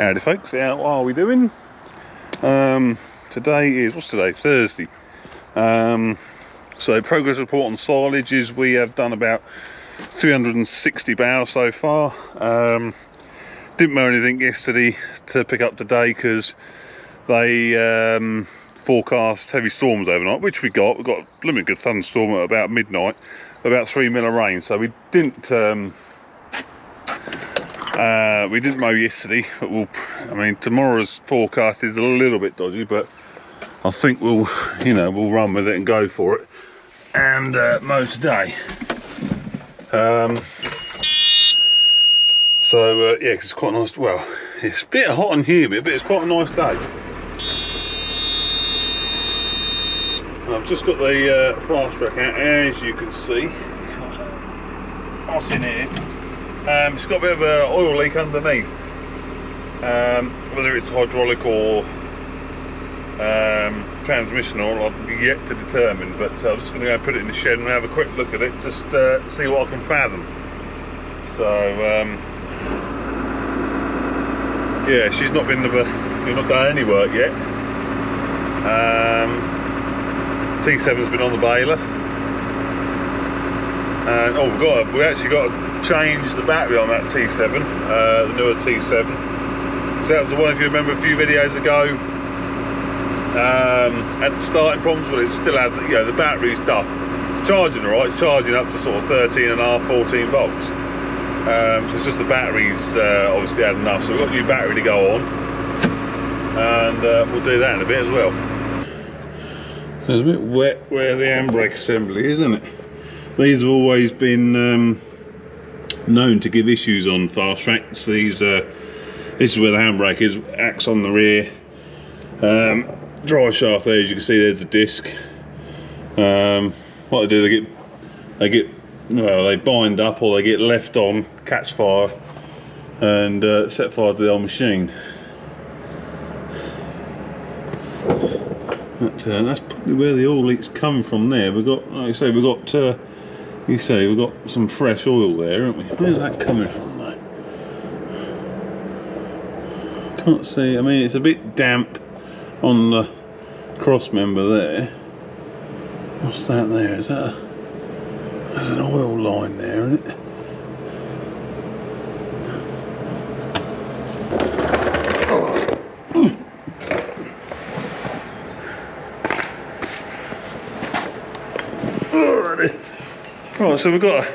Howdy folks, how are we doing? Today is, what's today? Thursday. So progress report on silage is we have done about 360 bales so far. Didn't mow anything yesterday to pick up today because they forecast heavy storms overnight, which we got. We got a blooming good thunderstorm at about midnight, about 3 mil of rain. So we didn't mow yesterday, but I mean, tomorrow's forecast is a little bit dodgy, but I think we'll run with it and go for it and mow today. Yeah, because it's quite nice. Well, it's a bit hot and humid, but it's quite a nice day. I've just got the FASTRAC out, as you can see. What's in here? It's got a bit of an oil leak underneath. Whether it's hydraulic or transmission oil, I've yet to determine. But I'm just going to go and put it in the shed and have a quick look at it, just see what I can fathom. So yeah, she's not been we've not done any work yet. T7's been on the baler, and we actually got to change the battery on that T7, the newer T7. So that was the one, if you remember a few videos ago, had starting problems, but it still had, the battery's tough. It's charging alright, it's charging up to sort of 13.5, 14 volts. So it's just the battery's obviously had enough, so we've got a new battery to go on, and we'll do that in a bit as well. It's a bit wet where the handbrake assembly is, isn't it? These have always been known to give issues on FASTRACs. This is where the handbrake is, acts on the rear drive shaft there. As you can see, there's the disc. What they do, they bind up, or they get left on, catch fire, and set fire to the old machine. But that's probably where the oil leak's coming from. There, we've got, like I say, we've got some fresh oil there, haven't we? Where's that coming from though? Can't see. I mean, it's a bit damp on the cross member there. What's that there? Is that there's an oil line there, isn't it? Right, so we've got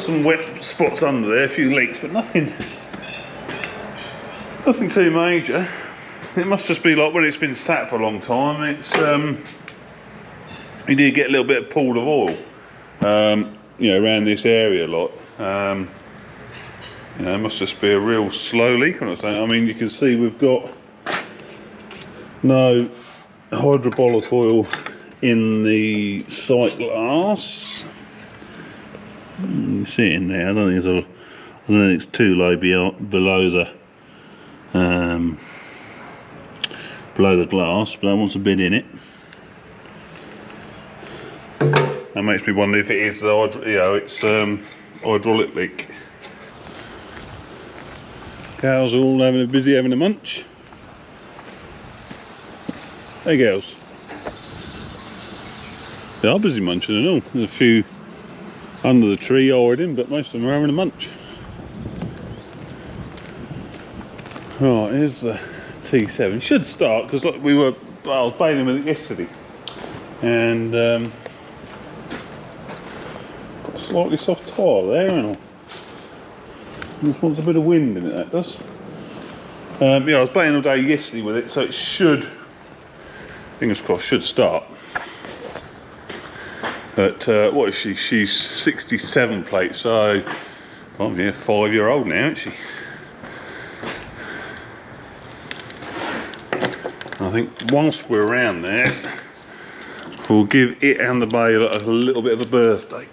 some wet spots under there, a few leaks, but nothing too major. It must just be like when it's been sat for a long time. It's you do get a little bit of pool of oil, around this area a lot. It must just be a real slow leak. I'm not saying. I mean, you can see we've got no hydrobolic oil in the sight glass. You can see it in there. I don't think it's too low below the glass, but that wants a bit in it. That makes me wonder if it is the hydraulic leak. Cows are all busy having a munch. Hey girls. They are busy munching and all. There's a few under the tree hiding, but most of them are having a munch. Right, here's the T7. Should start, because I was baling with it yesterday, and got a slightly soft tire there, and just wants a bit of wind in it, that does. I was baling all day yesterday with it, so it should, fingers crossed, should start. But what is she? She's 67 plate, so probably a 5-year-old now, isn't she? I think whilst we're around there, we'll give it and the baler a little bit of a birthday.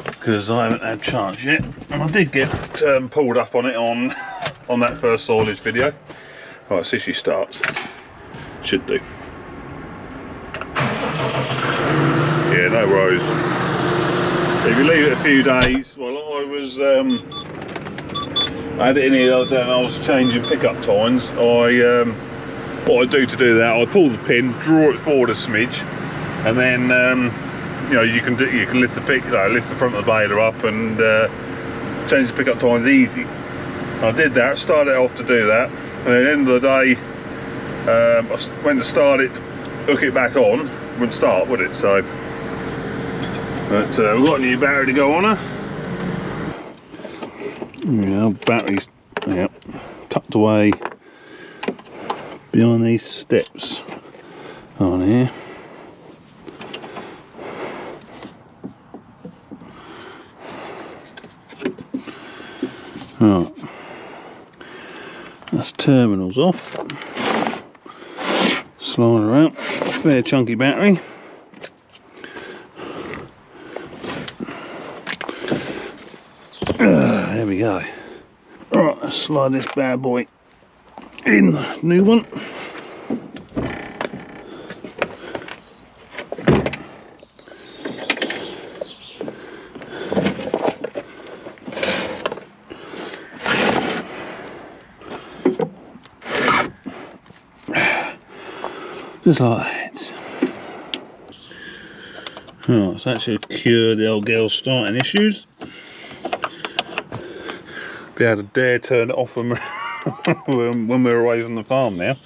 Because I haven't had a chance yet, and I did get pulled up on it on that first silage video. Right, see, she starts. Should do. Yeah, no worries. If you leave it a few days, well, I was I had it in here the other day and I was changing pickup tines. What I do that, I pull the pin, draw it forward a smidge, and then you know, you can lift the lift the front of the baler up and change the pickup tines easy. I did that, started off to do that, and at the end of the day, I went to start it, hook it back on, wouldn't start, would it? So, but we've got a new battery to go on her. Yeah, battery's tucked away behind these steps on here. Right, that's terminals off. Slide around, fair chunky battery. There we go. Right, let's slide this bad boy in the new one. Just like that. Right, so that should cure the old girl starting issues. Be able to dare turn it off when we're away from the farm now.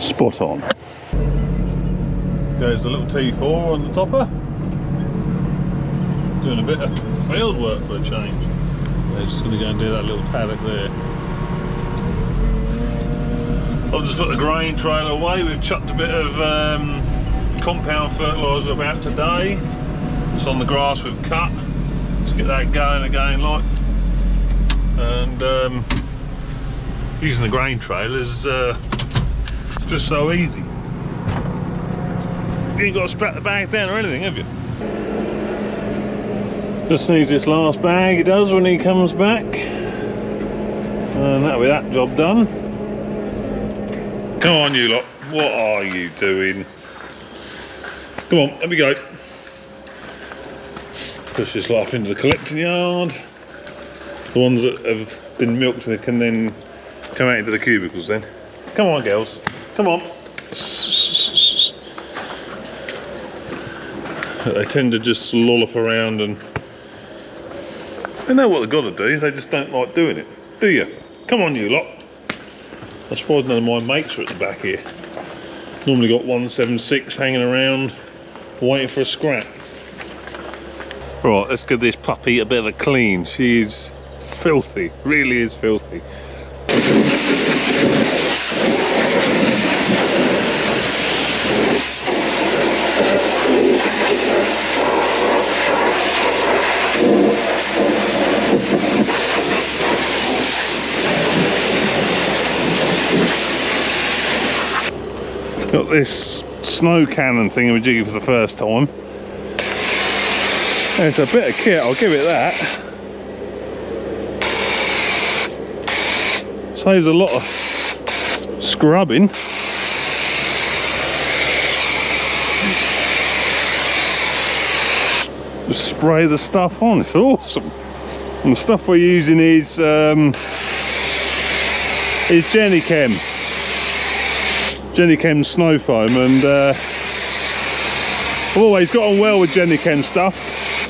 Spot on. Goes the little T4 on the topper. Doing a bit of field work for a change. They're just going to go and do that little paddock there. I've just put the grain trailer away. We've chucked a bit of compound fertiliser about today. It's on the grass we've cut to get that going again, like. And using the grain trailer is just so easy. You ain't got to strap the bags down or anything, have you? Just needs this last bag, he does, when he comes back. And that'll be that job done. Come on, you lot, what are you doing? Come on, let me go. Push this lot up into the collecting yard. The ones that have been milked, they can then come out into the cubicles then. Come on, girls, come on. They tend to just lollop around and they know what they've got to do, they just don't like doing it, do you? Come on, you lot. I'm surprised none of my mates are at the back here. Normally got 176 hanging around waiting for a scrap. Right, let's give this puppy a bit of a clean. She's filthy, really is filthy. Got this snow cannon thingamajiggy for the first time. It's a bit of kit, I'll give it that. Saves a lot of scrubbing. Just spray the stuff on, it's awesome. And the stuff we're using is Jenny-Chem snow foam, and I've always got on well with Jenny-Chem stuff,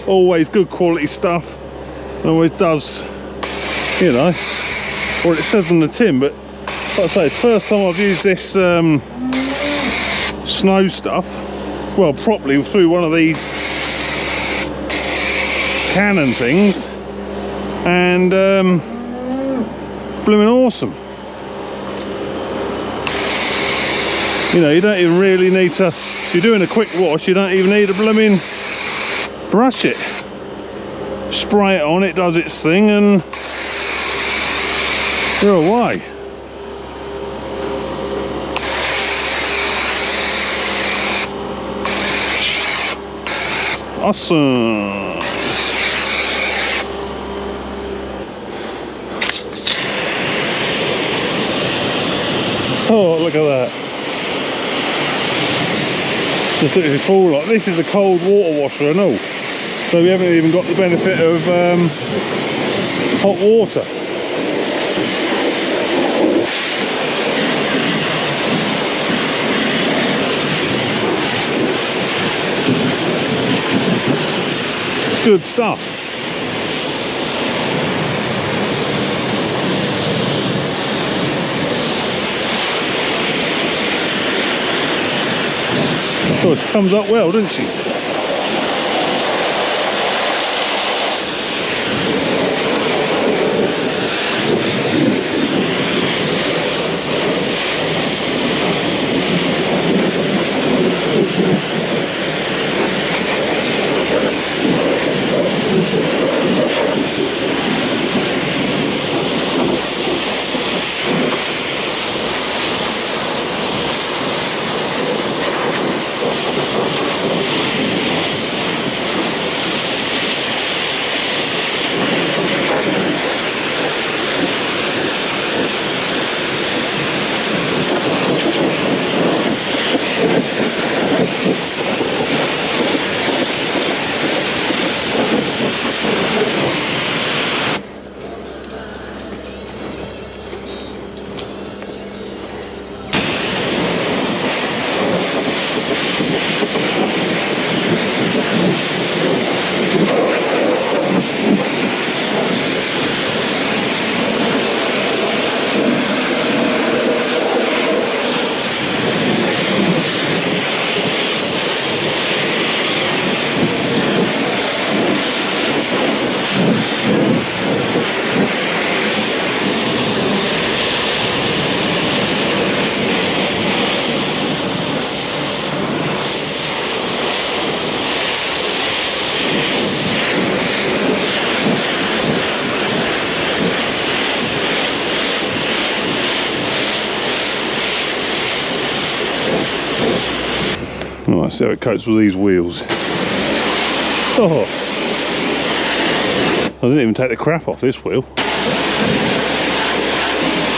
always good quality stuff, and always does, you know, what it says on the tin. But like I say, it's the first time I've used this snow stuff, well, properly through one of these cannon things, and blooming awesome. You know, you don't even really need to, if you're doing a quick wash, you don't even need to blooming brush it. Spray it on, it does its thing, and you're away. Awesome. Oh, look at that. Just literally full like this is a cold water washer and all. So we haven't even got the benefit of hot water. Good stuff. Oh, she comes up well, doesn't she? Oh, see how it coats with these wheels. Oh, I didn't even take the crap off this wheel.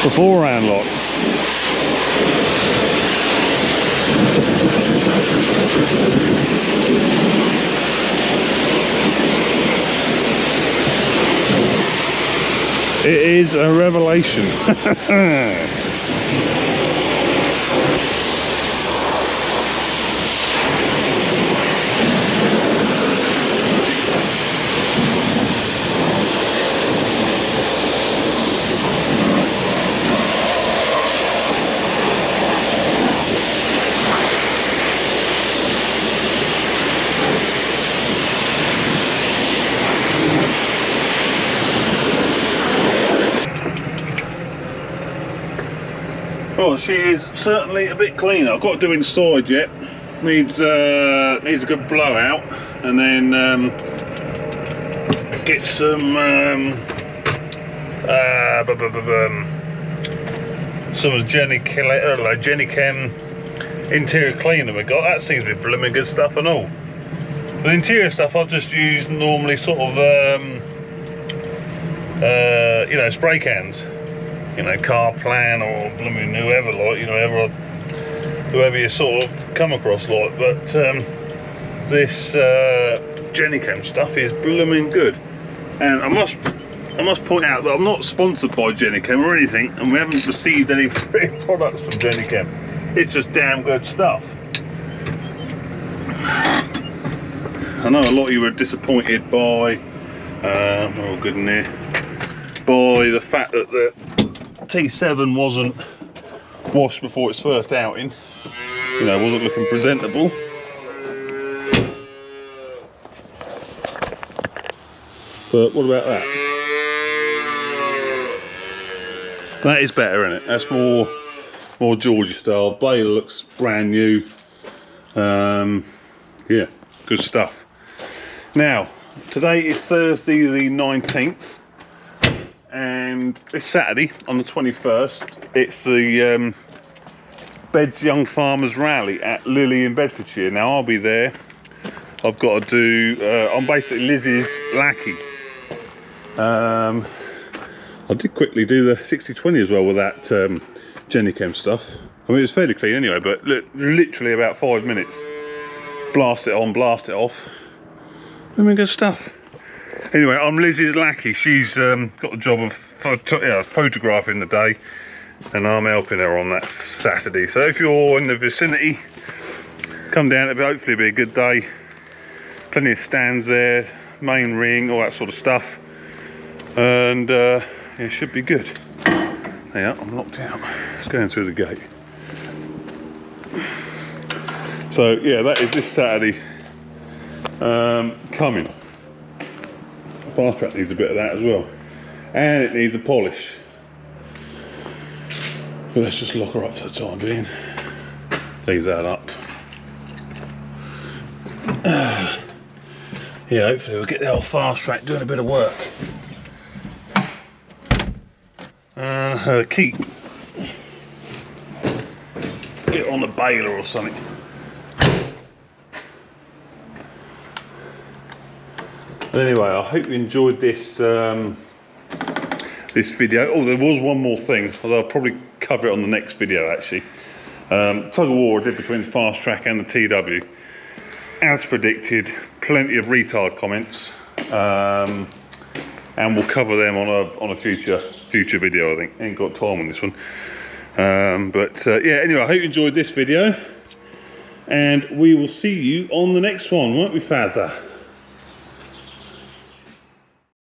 The four-round lot. It is a revelation. Well, she is certainly a bit cleaner. I've got to do inside yet. Needs a good blowout, and then get some Jenny Chem interior cleaner we got. That seems to be blooming good stuff and all. The interior stuff I've just used normally sort of you know, spray cans. You know, car plan or blooming whoever, like, you know, whoever you sort of come across, like. But this Jenny-Chem stuff is blooming good, and I must point out that I'm not sponsored by Jenny-Chem or anything, and we haven't received any free products from Jenny-Chem. It's just damn good stuff. I know a lot of you were disappointed by, oh good in there, by the fact that the T7 wasn't washed before its first outing. You know, wasn't looking presentable. But what about that? That is better, isn't it? That's more Georgie style. BALER looks brand new. Yeah, good stuff. Now, today is Thursday the 19th. And this Saturday, on the 21st, it's the Beds Young Farmers Rally at Lely in Bedfordshire. Now, I'll be there. I've got to do, I'm basically Lizzie's lackey. I I did quickly do the 60/20 as well with that Genichem stuff. I mean, it was fairly clean anyway, but literally about 5 minutes. Blast it on, blast it off. I mean, good stuff. Anyway, I'm Lizzie's lackey. She's got the job of photographing the day, and I'm helping her on that Saturday. So if you're in the vicinity, come down. Hopefully it'll be a good day. Plenty of stands there, main ring, all that sort of stuff, and it should be good. Yeah, I'm locked out. Let's go in through the gate. So yeah, that is this Saturday coming. Fast Track needs a bit of that as well, and it needs a polish. But let's just lock her up for the time being. Leave that up. Yeah, hopefully we'll get the old Fast Track doing a bit of work. Her keep. Get on the baler or something. Anyway, I hope you enjoyed this this video. Oh, there was one more thing, although I'll probably cover it on the next video actually. Tug of war I did between the Fast Track and the TW. As predicted, plenty of retard comments, and we'll cover them on a future video. I think ain't got time on this one, yeah. Anyway, I hope you enjoyed this video, and we will see you on the next one, won't we, Fazza?